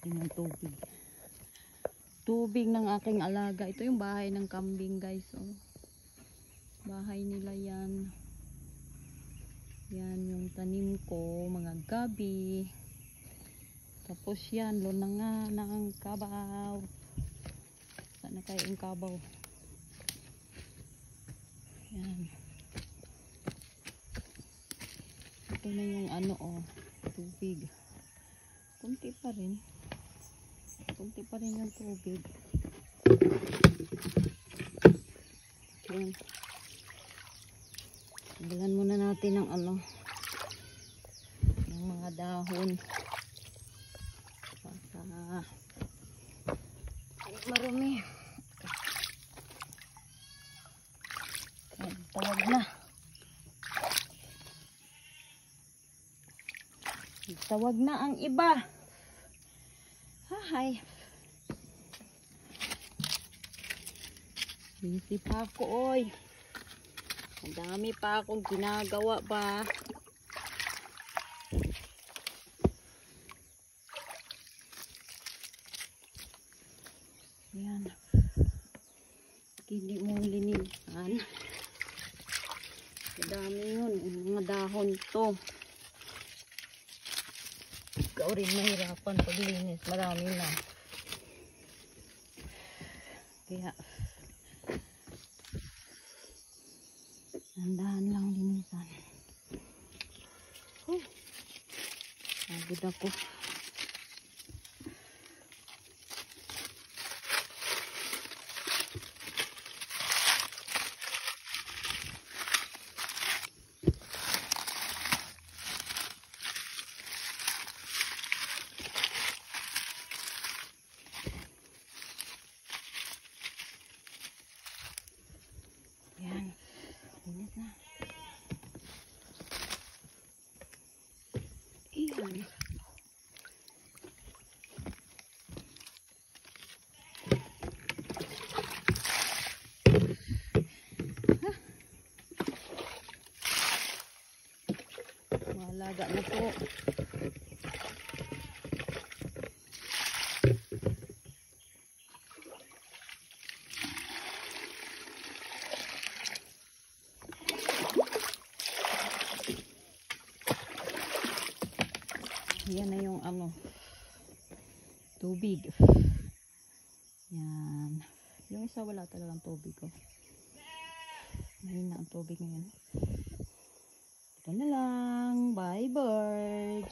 natin ng tubig. Tubig ng aking alaga. Ito yung bahay ng kambing, guys. Oh. Bahay nila yan. Yan yung tanim ko, mga gabi. Tapos yan, luna nga ng kabaw. Sana kayo yung kabaw. Yan. Ito na yung ano, oh, tubig. Kunti pa rin. Kunti pa rin yung tubig. Yan. Tanggalan muna natin ng ano, ng mga dahon. Para marumi. Yan, tawag na. Tawag na ang iba. Hi. Busy pa ako, oy. Ang dami pa akong ginagawa ba. Yan. Hindi mo linisan. Madami yun. Mga dahon to. Ikaw rin mahirapan paglinis. Marami na. Kaya nandahan lang linisan. Pagod ako. Yan. Linis na. Iyan. Malaga na po. Yan na yung ano, tubig. Yan. Yung isa wala talagang tubig ko. Mahina ang tubig ngayon. Ito na lang. Bye bird.